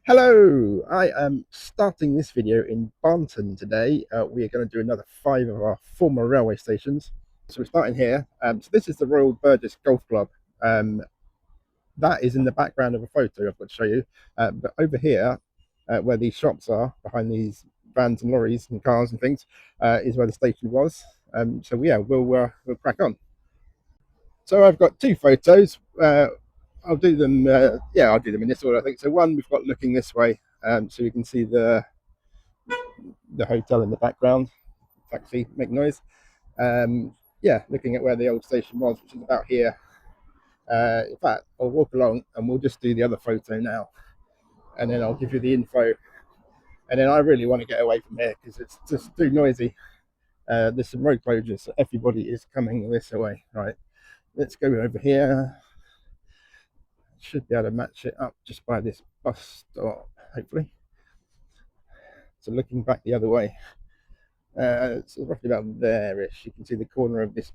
Hello, I am starting this video in Barnton today. We are going to do another 5 of our former railway stations. So we're starting here. So this is the Royal Burgess Golf Club. That is in the background of a photo I've got to show you. But over here, where these shops are, behind these vans and lorries and cars and things, is where the station was. So yeah, we'll crack on. So I've got 2 photos. I'll do them. I'll do them in this order, I think. So one, we've got looking this way, so you can see the hotel in the background. Taxi, make noise. Looking at where the old station was, which is about here. In fact, I'll walk along and we'll just do the other photo now, and then I'll give you the info. And then I really want to get away from here because it's just too noisy. There's some road closures, so everybody is coming this way. Right, let's go over here. Should be able to match it up just by this bus stop, hopefully. So looking back the other way, it's roughly about there-ish. You can see the corner of this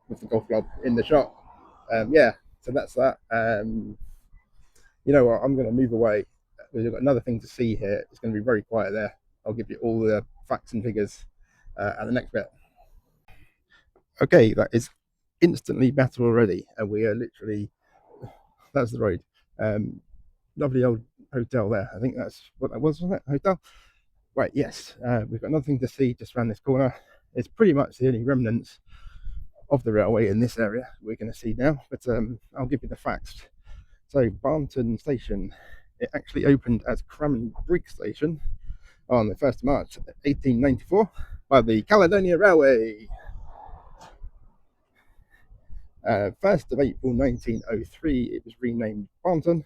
with the golf club in the shop. So that's that. You know what? I'm going to move away. We've got another thing to see here. It's going to be very quiet there. I'll give you all the facts and figures at the next bit. Okay, that is instantly better already, and we are literally, that's the road. Lovely old hotel there. I think that's what that was, wasn't it? Hotel. Right, yes. We've got another thing to see just around this corner. It's pretty much the only remnants of the railway in this area we're going to see now, but I'll give you the facts. So Barnton Station, it actually opened as Craigleith Bridge Station on the 1st of March 1894 by the Caledonia Railway. 1st of April 1903 it was renamed Barnton,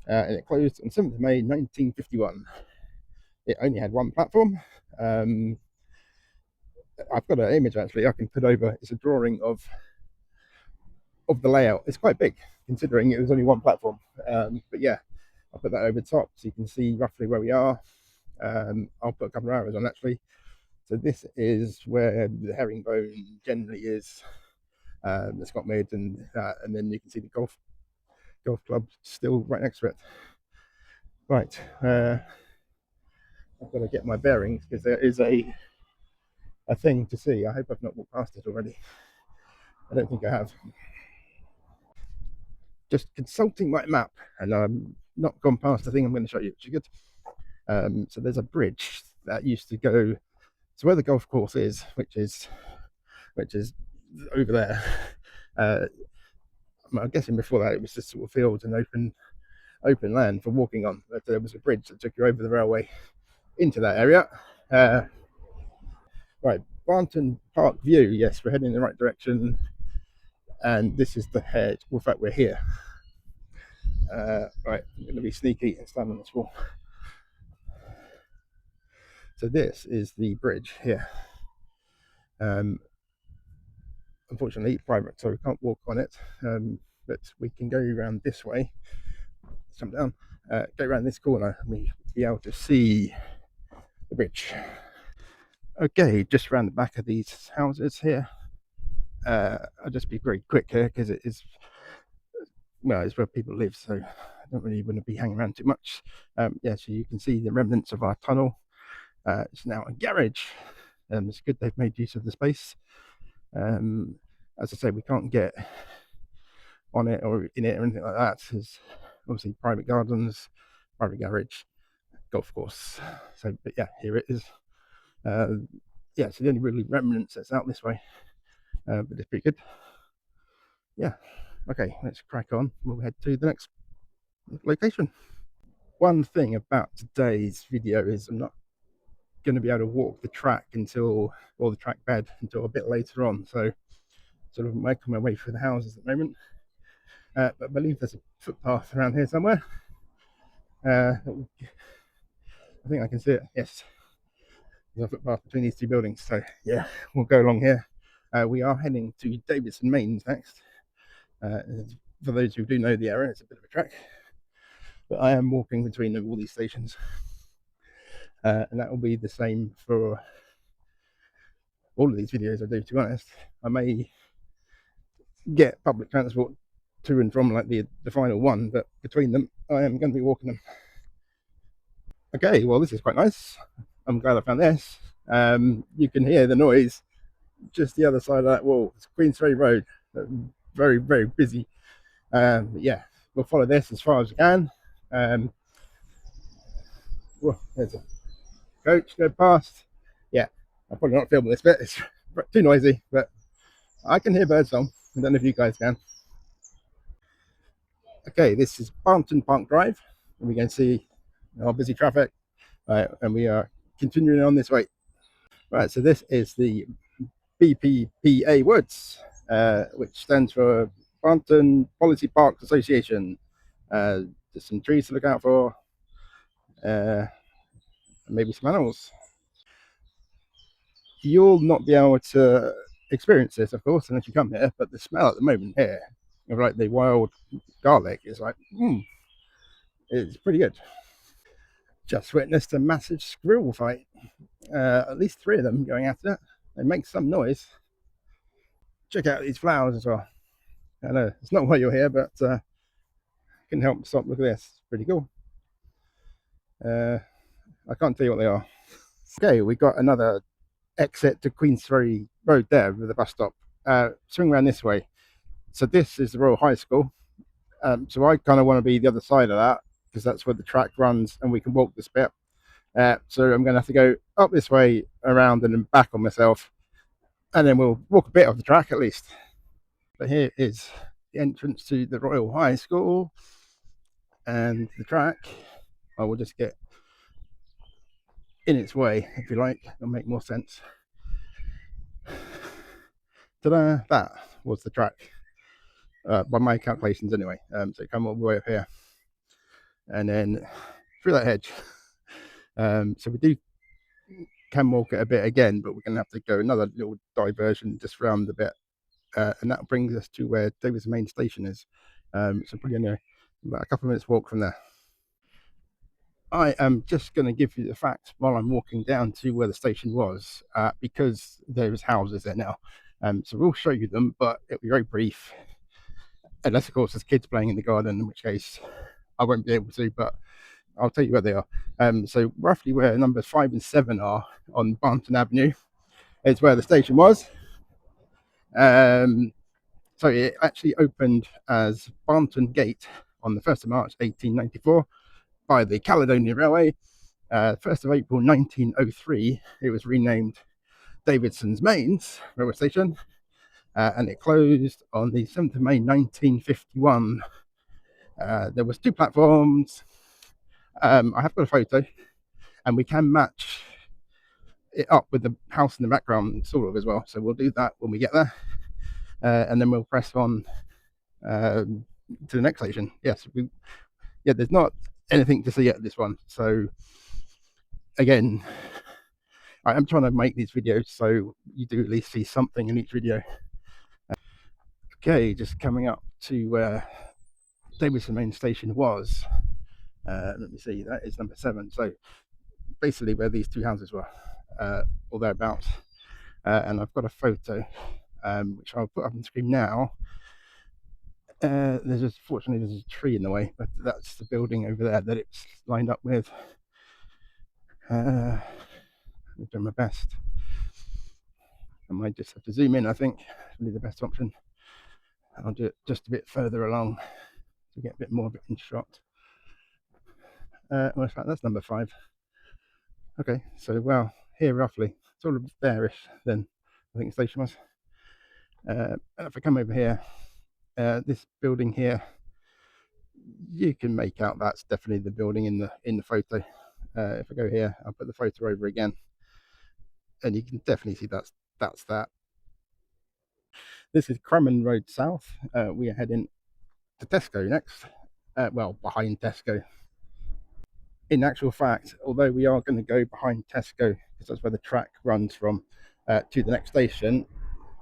and it closed on 7th of May 1951. It only had 1 platform. I've got an image actually I can put over. It's a drawing of the layout. It's quite big considering it was only 1 platform. But yeah, I'll put that over top so you can see roughly where we are. I'll put a couple of arrows on actually. So this is where the herringbone generally is. That's got made, and then you can see the golf club still right next to it. Right, I've got to get my bearings because there is a thing to see. I hope I've not walked past it already. I don't think I have. Just consulting my map, and I'm not gone past the thing I'm going to show you, which is good. So there's a bridge that used to go to where the golf course is, which is over there. I'm guessing before that it was just sort of fields and open land for walking on, but there was a bridge that took you over the railway into that area. Right, Barnton Park View. Yes, we're heading in the right direction, and this is the head. Well, in fact, we're here. Right, I'm going to be sneaky and stand on this wall. So this is the bridge here. Unfortunately, private, so we can't walk on it, but we can go around this way. Jump down, go around this corner, and we'll be able to see the bridge. Okay, just around the back of these houses here. I'll just be very quick here because it is, well, it's where people live, so I don't really want to be hanging around too much. So you can see the remnants of our tunnel. It's now a garage. It's good they've made use of the space. As I say, we can't get on it or in it or anything like that. There's obviously private gardens, private garage, golf course. So, but yeah, here it is. So the only really remnants that's out this way, but it's pretty good. Yeah, okay, let's crack on. We'll head to the next location. One thing about today's video is I'm not going to be able to walk the track or the track bed until a bit later on, so sort of making my way through the houses at the moment. But I believe there's a footpath around here somewhere. I think I can see it. Yes, there's a footpath between these 2 buildings, so yeah, we'll go along here. We are heading to Davidsons Mains next. For those who do know the area, it's a bit of a trek, but I am walking between all these stations, and that will be the same for all of these videos I do. To be honest, I may get public transport to and from like the final one, but between them, I am going to be walking them. Okay, well, this is quite nice. I'm glad I found this. You can hear the noise just the other side of that wall. It's Queensferry Road, very, very busy. Yeah, we'll follow this as far as we can. Whoa, there's a coach go past. Yeah, I'll probably not film this bit, it's too noisy, but I can hear birdsong. I don't know if you guys can. Okay, this is Barnton Park Drive, and we can see our busy traffic, and we are continuing on this way. Right, so this is the BPPA Woods, which stands for Barnton Policy Parks Association. There's some trees to look out for, and maybe some animals. You'll not be able to experience this, of course, unless you come here, but the smell at the moment here of like the wild garlic is like, it's pretty good. Just witnessed a massive squirrel fight. At least 3 of them going after it. They make some noise. Check out these flowers as well. I know it's not why you're here, but can help stop. Look at this, it's pretty cool. I can't tell you what they are. Okay, we got another exit to Queensferry Road there with the bus stop. Swing around this way. So this is the Royal High School. So I kind of want to be the other side of that because that's where the track runs and we can walk this bit. So I'm going to have to go up this way, around, and then back on myself, and then we'll walk a bit of the track at least. But here is the entrance to the Royal High School and the track. I will just get in its way, if you like. It'll make more sense. Ta-da! That was the track, by my calculations anyway. So come all the way up here, and then through that hedge. So we can walk it a bit again, but we're going to have to go another little diversion just round the bit, and that brings us to where Davidsons Mains station is. So probably only about a couple of minutes walk from there. I am just going to give you the facts while I'm walking down to where the station was, because there's houses there now. So we'll show you them, but it'll be very brief, unless of course there's kids playing in the garden, in which case I won't be able to, but I'll tell you where they are. So roughly where numbers 5 and 7 are on Barnton Avenue is where the station was. So it actually opened as Barnton Gate on the 1st of March 1894 by the Caledonia Railway. 1st of April 1903 it was renamed Davidsons Mains railway station, and it closed on the 7th of May 1951. There was 2 platforms. I have got a photo, and we can match it up with the house in the background sort of as well, so we'll do that when we get there, and then we'll press on to the next station. Yes, there's not anything to see at this one, so again, I am trying to make these videos so you do at least see something in each video. Okay, just coming up to where Davidsons Mains station was. Let me see, that is number 7. So basically where these 2 houses were, or thereabouts. And I've got a photo, which I'll put up on the screen now. Fortunately there's a tree in the way, but that's the building over there that it's lined up with. I've done my best. I might just have to zoom in, I think. Really the best option. I'll do it just a bit further along to get a bit more of it in shot. Well, in fact, that's number 5. Okay, so well, here roughly, sort of there-ish then I think the station was. And if I come over here, this building here, you can make out that's definitely the building in the photo. If I go here, I'll put the photo over again, and you can definitely see that's that. This is Craigleith Road South. We are heading to Tesco next. Well, behind Tesco. In actual fact, although we are going to go behind Tesco because that's where the track runs from to the next station,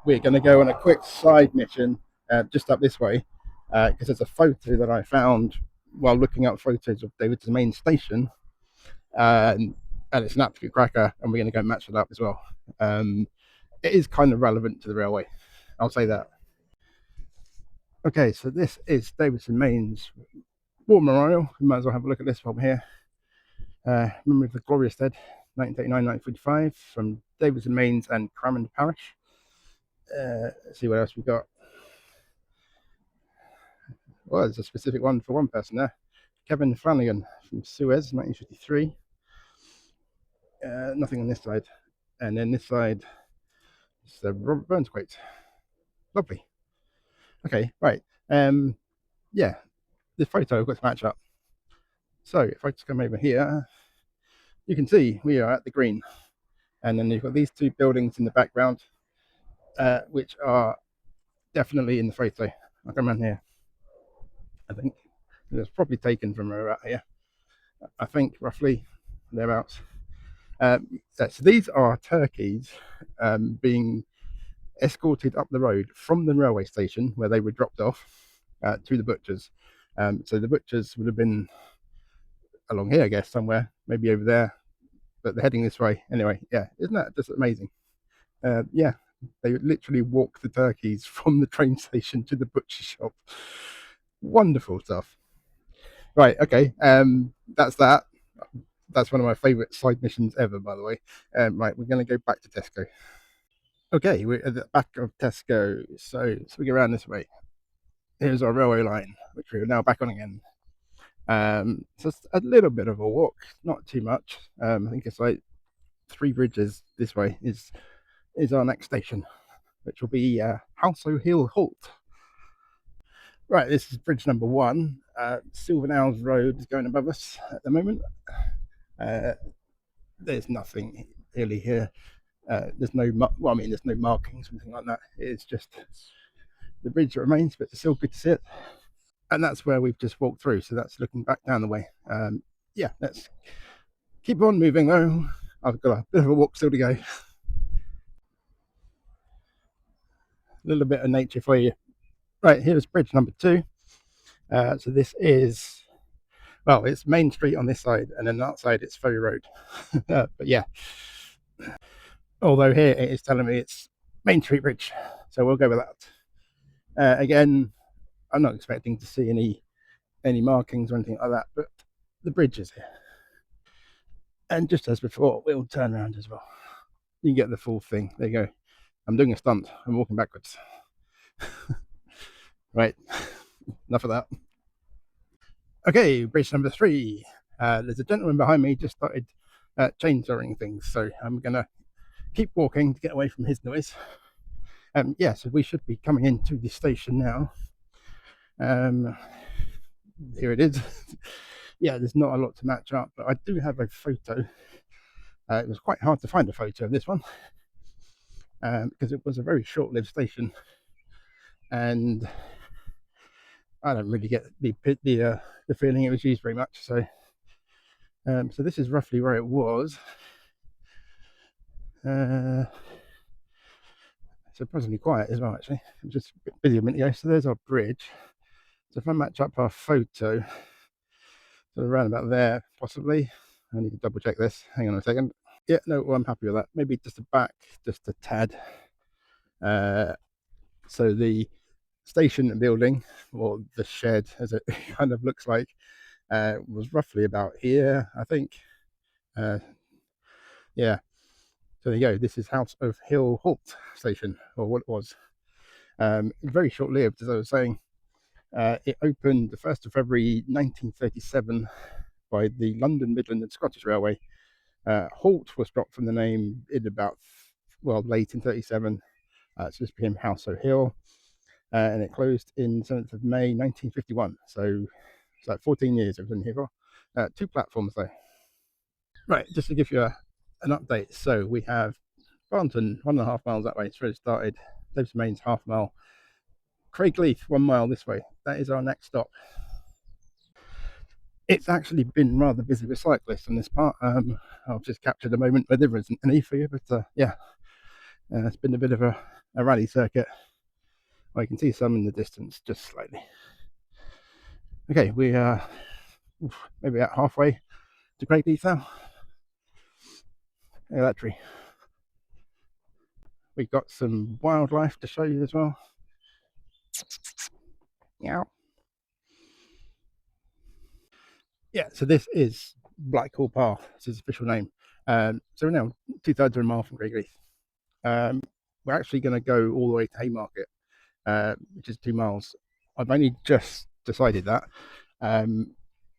we're going to go on a quick side mission just up this way, because there's a photo that I found while looking up photos of Davidsons Mains station, and it's an absolute cracker, and we're going to go match it up as well. It is kind of relevant to the railway, I'll say that. Okay, so this is Davidsons Mains War Memorial. We might as well have a look at this from here. Memory of the Glorious Dead, 1939-1945, from Davidsons Mains and Craigleith Parish. Let's see what else we got. Well, there's a specific one for one person there. Kevin Flanagan from Suez, 1953. Nothing on this side. And then this side is the Robert Burns quote. Lovely. Okay, right. Yeah, this photo I've got to match up. So if I just come over here, you can see we are at the green. And then you've got these two buildings in the background, which are definitely in the photo. I'll come around here. I think it was probably taken from about here. I think roughly thereabouts. So these are turkeys being escorted up the road from the railway station where they were dropped off to the butchers. So the butchers would have been along here, I guess, somewhere, maybe over there, but they're heading this way. Anyway, yeah, isn't that just amazing? Yeah, they literally walk the turkeys from the train station to the butcher shop. Wonderful stuff. Right, okay, that's that. That's one of my favourite side missions ever, by the way. Right, we're going to go back to Tesco. Okay, we're at the back of Tesco, so swing around this way. Here's our railway line, which we're now back on again. So it's a little bit of a walk, not too much. I think it's like 3 bridges this way is our next station, which will be Halso Hill Halt. Right, this is bridge number 1. Silvernales Road is going above us at the moment. There's nothing really here. There's no, well, I mean, there's no markings or anything like that. It's just the bridge that remains, but it's still good to see it. And that's where we've just walked through. So that's looking back down the way. Yeah, let's keep on moving though. I've got a bit of a walk still to go. A little bit of nature for you. Right, here's bridge number 2. So this is, well, it's Main Street on this side, and then that side it's Ferry Road. But yeah, although here it is telling me it's Main Street Bridge, so we'll go with that. Again, I'm not expecting to see any markings or anything like that, but the bridge is here. And just as before, we'll turn around as well. You can get the full thing. There you go. I'm doing a stunt. I'm walking backwards. Right, enough of that. Okay, bridge number 3. There's a gentleman behind me just started chainsawing things, so I'm gonna keep walking to get away from his noise. Yeah, so we should be coming into the station now. Here it is. Yeah, there's not a lot to match up, but I do have a photo. It was quite hard to find a photo of this one because it was a very short-lived station, and I don't really get the feeling it was used very much. So, so this is roughly where it was. Surprisingly quiet as well, actually. It was just a bit busy a minute ago. So there's our bridge. So if I match up our photo, so around about there, possibly. I need to double check this. Hang on a second. Yeah, no, well, I'm happy with that. Maybe just a back, just a tad. So the station building, or the shed, as it kind of looks like, was roughly about here, I think. Yeah. So there you go. This is Halso Hill Halt Station, or what it was. Very short-lived, as I was saying. It opened the 1st of February 1937 by the London, Midland and Scottish Railway. Halt was dropped from the name in about, well, late in 37. So this became Halso Hill, and it closed in 7th of May 1951. So it's like 14 years I've been here for. 2 platforms though. Right, just to give you an update. So we have Barnton, 1.5 miles that way. It's where it started. Davidsons Mains, half mile. Craigleith, 1 mile this way. That is our next stop. It's actually been rather busy with cyclists on this part. I've just captured a moment where there isn't any for you, but yeah, it's been a bit of a rally circuit. Well, you can see some in the distance, just slightly. Okay, we are maybe at halfway to Craigleith now. Look at that tree. We've got some wildlife to show you as well. Meow. Yeah, so this is Blackhall Path. It's its official name. So we're now 2/3 of a mile from Craigleith. We're actually going to go all the way to Haymarket, which is 2 miles. I've only just decided that.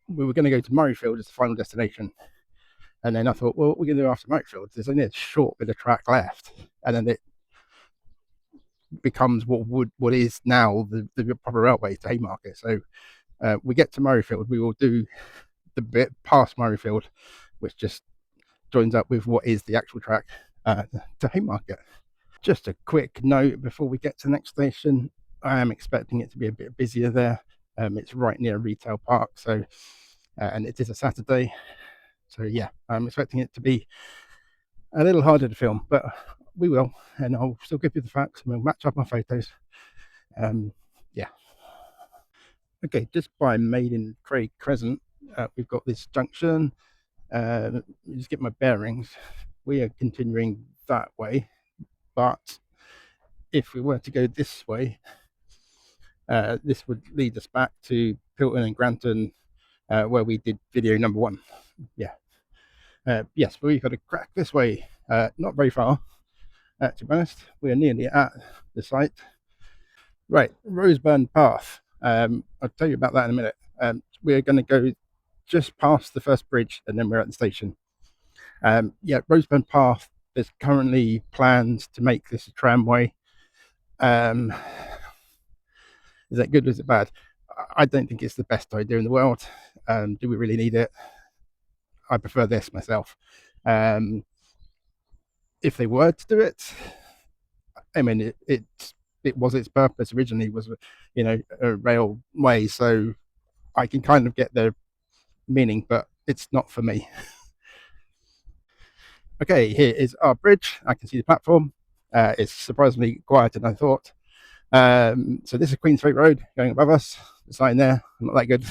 We were going to go to Murrayfield as the final destination. And then I thought, well, what are we going to do after Murrayfield? There's only a short bit of track left. And then it becomes what is now the proper railway to Haymarket. So we get to Murrayfield, we will do the bit past Murrayfield, which just joins up with what is the actual track to Haymarket. Just a quick note before we get to the next station, I am expecting it to be a bit busier there. It's right near a retail park, so and it is a Saturday, so yeah, I'm expecting it to be a little harder to film, but we will, and I'll still give you the facts and we'll match up our photos. Yeah. Okay, just by Maiden Craig Crescent, we've got this junction. Just get my bearings. We are continuing that way, but if we were to go this way, this would lead us back to Pilton and Granton, where we did video number 1. Yeah. Yes, but we've got to crack this way. Not very far, to be honest. We are nearly at the site. Right, Roseburn Path. I'll tell you about that in a minute. We're going to go just past the first bridge and then we're at the station. Yeah, Roseburn Path, there's currently plans to make this a tramway. Is that good or is it bad? I don't think it's the best idea in the world. Do we really need it? I prefer this myself. If they were to do it, I mean, it was its purpose originally was, a railway, so I can kind of get the meaning, but it's not for me. Okay, here is our bridge. I can see the platform. It's surprisingly quieter than I thought. So this is Queensthwaite Road going above us. The sign there, not that good.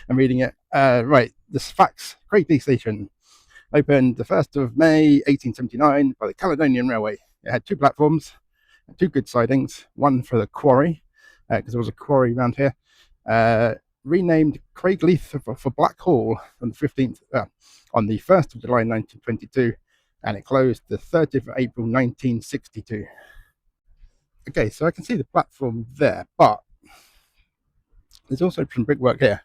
I'm reading it. Right, this facts. Craigleith Station opened the 1st of May 1879 by the Caledonian Railway. It had 2 platforms, 2 good sidings, one for the quarry, because there was a quarry around here. Renamed Craigleith for Blackhall on the 1st of July 1922, and it closed the 30th of April 1962. Okay, so I can see the platform there, but there's also some brickwork here,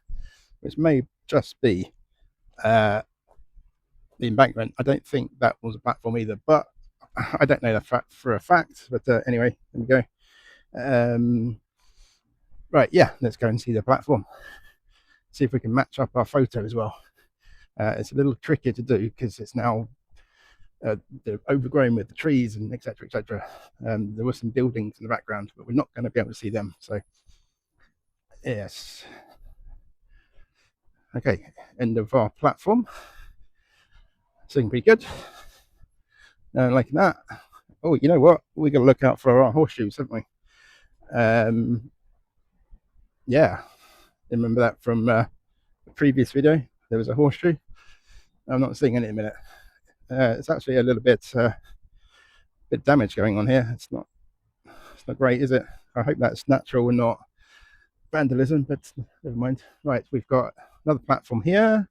which may just be the embankment. I don't think that was a platform either, but I don't know that for a fact. But anyway, there we go. Right, yeah, let's go and see the platform. See if we can match up our photo as well. It's a little trickier to do because it's now they're overgrown with the trees and etc. etc. There were some buildings in the background, but we're not going to be able to see them. So yes. Okay, end of our platform. Looking pretty good. Like that. Oh, you know what? We got to look out for our horseshoes, haven't we? Yeah, remember that from the previous video. There was a horseshoe. I'm not seeing any in a minute. It's actually a little bit damage going on here. It's not great, is it? I hope that's natural and not vandalism, but never mind. Right, we've got another platform here.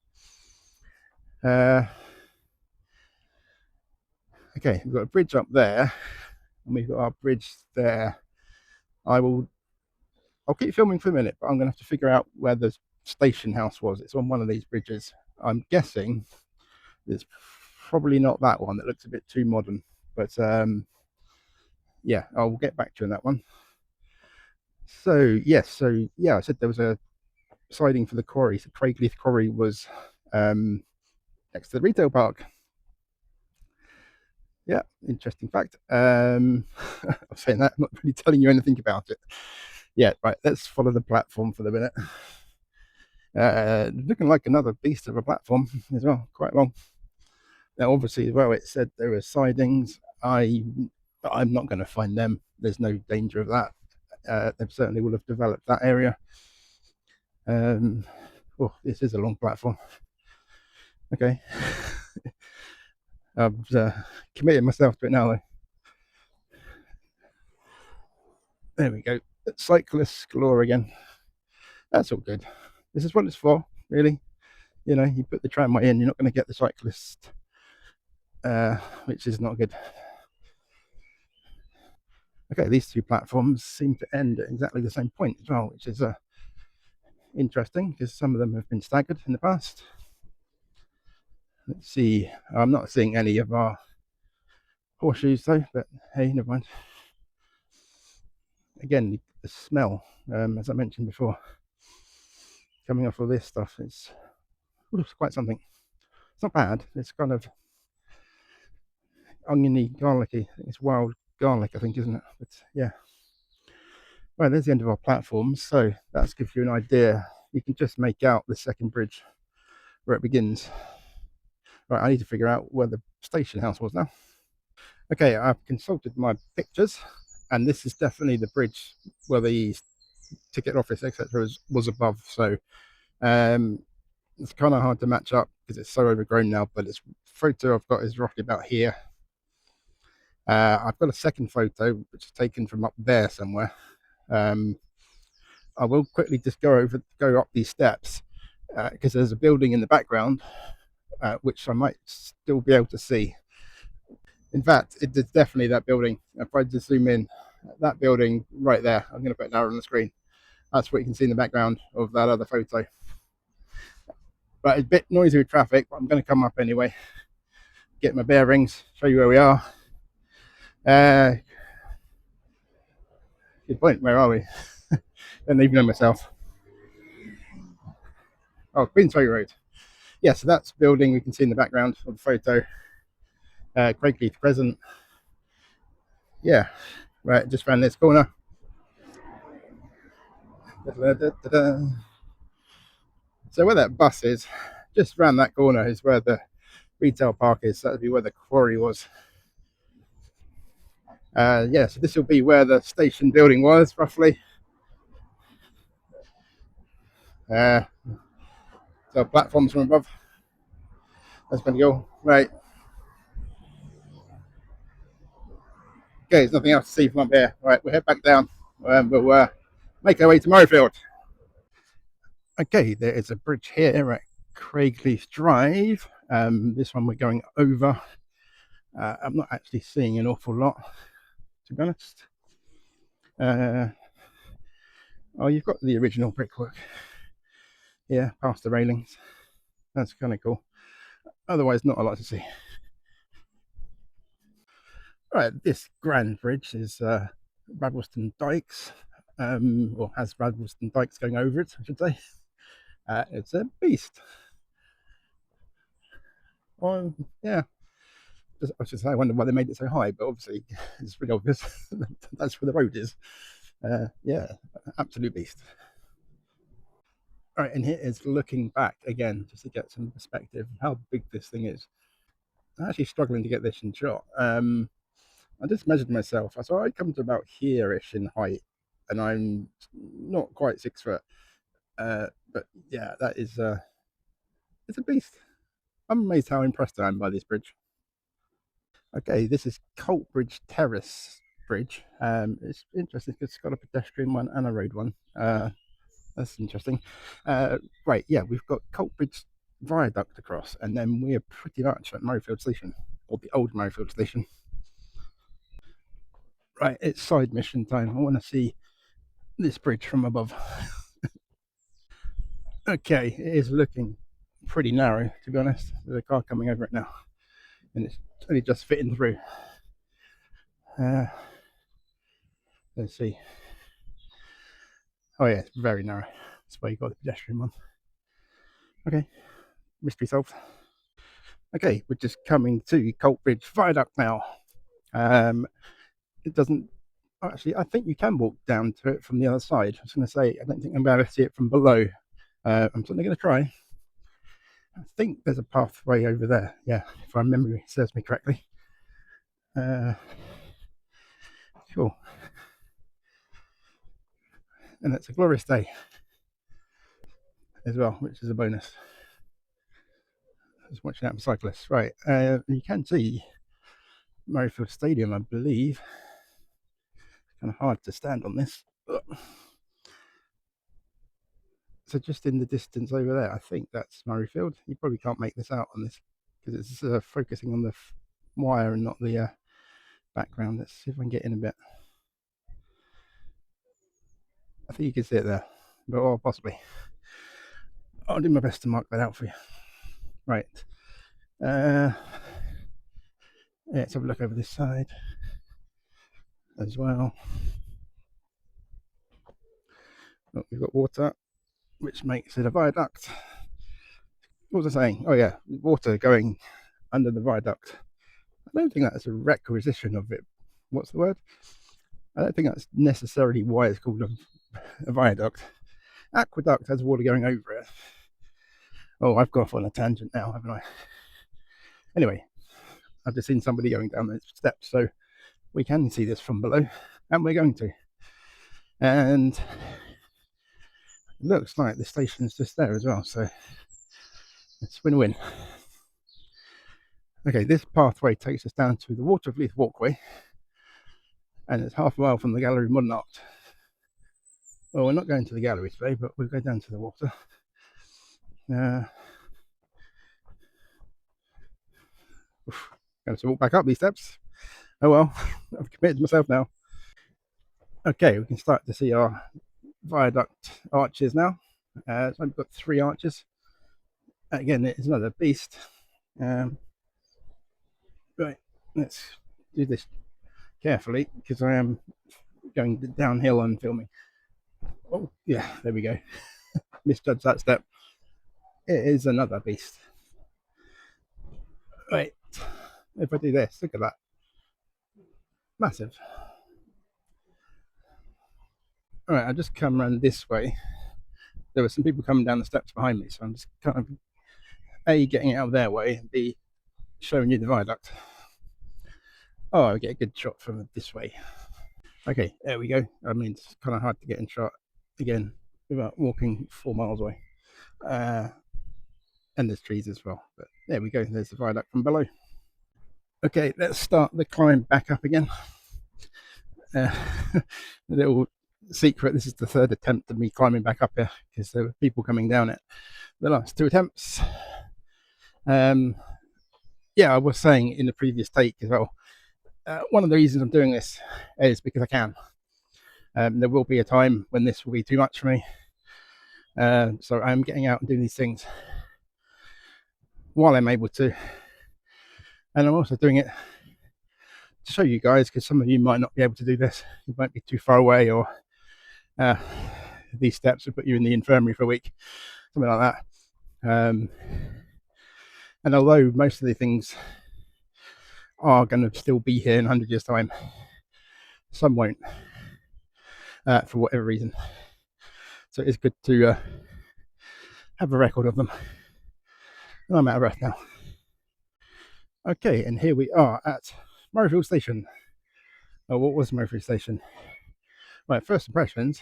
Okay, we've got a bridge up there, and we've got our bridge there. I'll keep filming for a minute, but I'm going to have to figure out where the station house was. It's on one of these bridges. I'm guessing it's probably not that one. That looks a bit too modern, but yeah, I'll get back to you on that one. So yes, yeah, I said there was a siding for the quarry. So Craigleith Quarry was next to the retail park. Yeah, interesting fact. I'm saying that, I'm not really telling you anything about it. Yeah, right, let's follow the platform for the minute. Looking like another beast of a platform as well, quite long. Now, obviously, as well, it said there were sidings. I'm not going to find them. There's no danger of that. They certainly will have developed that area. Oh, this is a long platform. Okay. I've committed myself to it now, though. There we go. Cyclists galore again. That's all good. This is what it's for, really. You know, you put the tramway in, you're not going to get the cyclist, which is not good. Okay, these two platforms seem to end at exactly the same point as well, which is interesting because some of them have been staggered in the past. Let's see. I'm not seeing any of our horseshoes though, but hey, never mind. Again, the smell, as I mentioned before, coming off all this stuff, it's quite something. It's not bad. It's kind of oniony, garlicky. It's wild garlic, I think, isn't it? But yeah. Well, there's the end of our platforms. So that gives you an idea. You can just make out the second bridge where it begins. Right, I need to figure out where the station house was now. Okay, I've consulted my pictures, and this is definitely the bridge where the ticket office, etc., was above. So it's kind of hard to match up because it's so overgrown now. But this photo I've got is roughly about here. I've got a second photo which is taken from up there somewhere. I will quickly just go up these steps because there's a building in the background which I might still be able to see. In fact, it's definitely that building. If I just zoom in, that building right there, I'm going to put it now on the screen. That's what you can see in the background of that other photo. But it's a bit noisy with traffic, but I'm going to come up anyway, get my bearings, show you where we are. Good point, where are we? Don't even know myself. Oh, Queensway Road. Yeah, so that's building we can see in the background of the photo. Craigleith Crescent. Yeah, right, just around this corner. So where that bus is, just around that corner is where the retail park is. So that'd be where the quarry was. Yeah, so this will be where the station building was, roughly. So platforms from above. That's going to go. Right. Okay, there's nothing else to see from up here. Right, we'll head back down. We'll make our way to Murrayfield. Okay, there is a bridge here at Craigleith Drive. This one we're going over. I'm not actually seeing an awful lot, to be honest. Oh, you've got the original brickwork. Yeah, past the railings. That's kind of cool. Otherwise, not a lot to see. Right, this grand bridge is Bradwellston Dykes, or has Bradwellston Dykes going over it, I should say. It's a beast. Yeah. I should say, I wonder why they made it so high, but obviously it's pretty obvious. That's where the road is. Yeah, absolute beast. All right, and here is looking back again, just to get some perspective of how big this thing is. I'm actually struggling to get this in shot. I just measured myself. So I come to about here-ish in height, and I'm not quite 6 foot. But yeah, that is it's a beast. I'm amazed how impressed I am by this bridge. Okay, this is Coltbridge Terrace Bridge. It's interesting because it's got a pedestrian one and a road one. That's interesting. Right, yeah, we've got Coltbridge Viaduct across, and then we're pretty much at Murrayfield Station, or the old Murrayfield Station. Right, it's side mission time. I want to see this bridge from above. Okay, it is looking pretty narrow, to be honest. There's a car coming over it now, and it's only just fitting through. Let's see. Oh yeah, it's very narrow. That's why you got the pedestrian one. Okay, mystery solved. Okay, we're just coming to Coltbridge Viaduct now. It doesn't actually. I think you can walk down to it from the other side. I was going to say I don't think I'm able to see it from below. I'm certainly going to try. I think there's a pathway over there. Yeah, if my memory serves me correctly. Cool. And it's a glorious day as well, which is a bonus. Just watching out for cyclists. Right, you can see Murrayfield Stadium, I believe. It's kind of hard to stand on this. So just in the distance over there, I think that's Murrayfield. You probably can't make this out on this because it's focusing on the wire and not the background. Let's see if I can get in a bit. I think you can see it there, but or possibly. I'll do my best to mark that out for you. Right. Let's have a look over this side as well. Oh, we've got water, which makes it a viaduct. What was I saying? Oh yeah, water going under the viaduct. I don't think that's a requisition of it. What's the word? I don't think that's necessarily why it's called a viaduct. Aqueduct has water going over it. Oh, I've gone off on a tangent now, haven't I? Anyway, I've just seen somebody going down those steps, so we can see this from below, and we're going to. And it looks like the station's just there as well, so it's win-win. Okay, this pathway takes us down to the Waterfleet walkway, and it's half a mile from the Gallery of Modern Art. Well, we're not going to the gallery today, but we'll go down to the water. Going to walk back up these steps. Oh well, I've committed to myself now. Okay, we can start to see our viaduct arches now. So I've got 3 arches. Again, it's another beast. Right, let's do this carefully because I am going downhill and filming. Oh, yeah, there we go. Misjudged that step. It is another beast. Right, if I do this, look at that. Massive. All right, I just come around this way. There were some people coming down the steps behind me, so I'm just kind of A, getting out of their way, and B, showing you the viaduct. Oh, I get a good shot from this way. Okay, there we go. I mean, it's kind of hard to get in shot again without walking 4 miles away. And there's trees as well, but there we go. There's the viaduct from below. Okay, let's start the climb back up again. A little secret, this is the 3rd attempt of me climbing back up here because there were people coming down it the last 2 attempts. Yeah, I was saying in the previous take as well, one of the reasons I'm doing this is because I can. There will be a time when this will be too much for me, so I'm getting out and doing these things while I'm able to, and I'm also doing it to show you guys because some of you might not be able to do this. You might be too far away, or these steps will put you in the infirmary for a week, something like that. And although most of the things are going to still be here in 100 years time, some won't, for whatever reason. So it's good to have a record of them. And I'm out of breath now. Okay, and here we are at Murrayfield Station. Oh, what was Murrayfield Station? Right, first impressions.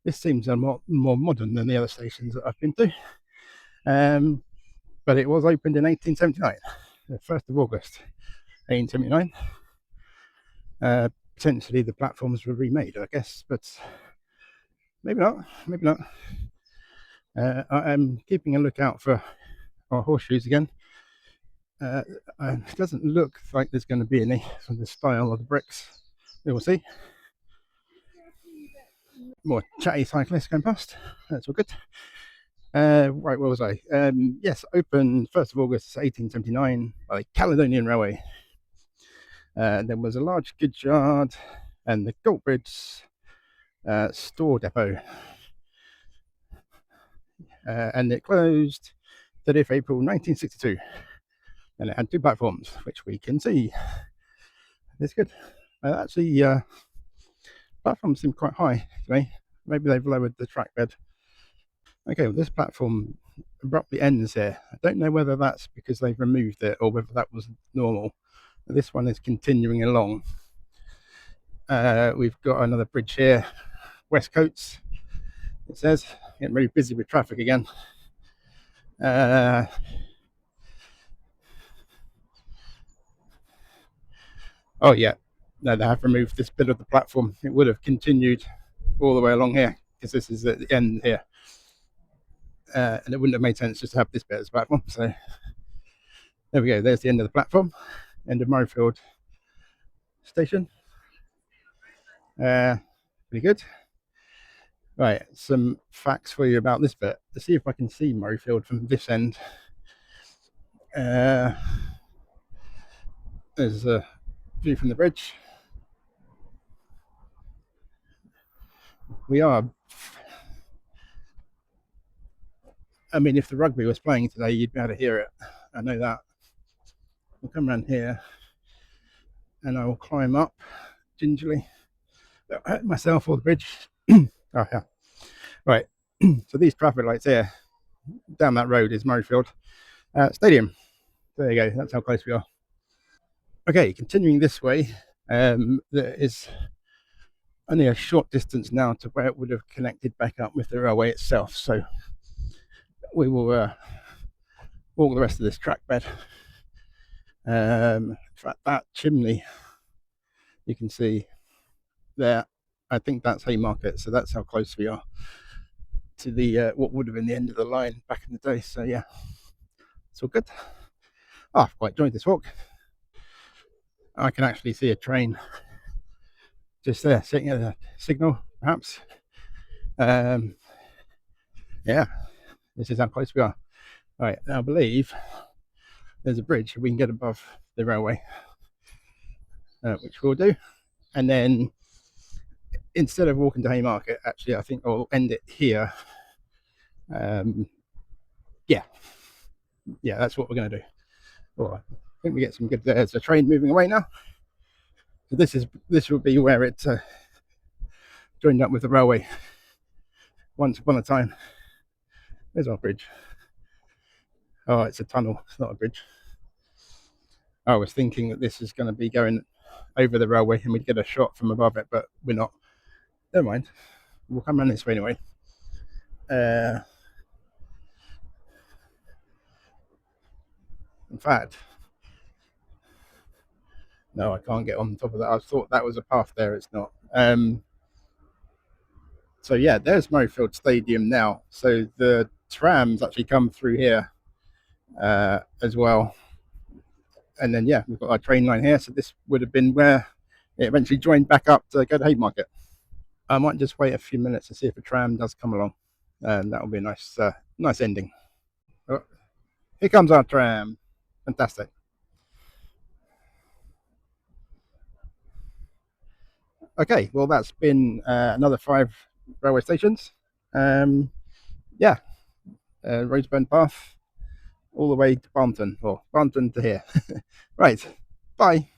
This seems a more modern than the other stations that I've been to. But it was opened in 1879, the 1st of August, 1879. Potentially the platforms were remade, I guess, but maybe not. Maybe not. I am keeping a lookout for our horseshoes again. It doesn't look like there's going to be any from the style of the bricks. We will see. More chatty cyclists going past. That's all good. Right, where was I? Yes, opened 1st of August 1879 by the Caledonian Railway. There was a large goods yard and the Galtbridge store depot. And it closed 30th April 1962. And it had 2 platforms, which we can see. It's good. Actually, platforms seem quite high to me. Maybe they've lowered the track bed. Okay, well, this platform abruptly ends here. I don't know whether that's because they've removed it or whether that was normal. This one is continuing along. We've got another bridge here, Westcoats. It says getting very busy with traffic again. Oh yeah, no, they have removed this bit of the platform. It would have continued all the way along here because this is at the end here. and it wouldn't have made sense just to have this bit as a platform. So there we go. There's the end of the platform, end of Murrayfield station. Pretty good. Right, some facts for you about this bit. Let's see if I can see Murrayfield from this end. There's a view from the bridge. We are, I mean, if the rugby was playing today, you'd be able to hear it. I know that. I'll come around here and I will climb up gingerly. Don't hurt myself or the bridge. Oh, yeah. Right. So these traffic lights here, down that road is Murrayfield Stadium. There you go. That's how close we are. Okay, continuing this way, there is only a short distance now to where it would have connected back up with the railway itself. So we will walk the rest of this track bed. In fact, that chimney you can see there, I think that's Haymarket. So that's how close we are to the what would have been the end of the line back in the day. So yeah, it's all good. Oh, I've quite enjoyed this walk. I can actually see a train just there sitting at a signal, perhaps. Yeah, this is how close we are. All right, now I believe there's a bridge we can get above the railway, which we'll do. And then instead of walking to Haymarket, actually, I think I'll end it here. Yeah, that's what we're going to do. Oh, I think we get some good. There's a train moving away now. So this will be where it joined up with the railway once upon a time. There's our bridge. Oh, it's a tunnel. It's not a bridge. I was thinking that this is going to be going over the railway and we'd get a shot from above it, but we're not. Never mind. We'll come around this way anyway. In fact, no, I can't get on top of that. I thought that was a path there. It's not. So yeah, there's Murrayfield Stadium now. So the trams actually come through here as well. And then yeah, we've got our train line here. So this would have been where it eventually joined back up to go to Haymarket. I might just wait a few minutes to see if a tram does come along, and that'll be a nice ending. Oh, here comes our tram. Fantastic. Okay, well that's been another 5 railway stations. Yeah, Roseburn Path all the way to Barnton, or Barnton to here. Right, bye.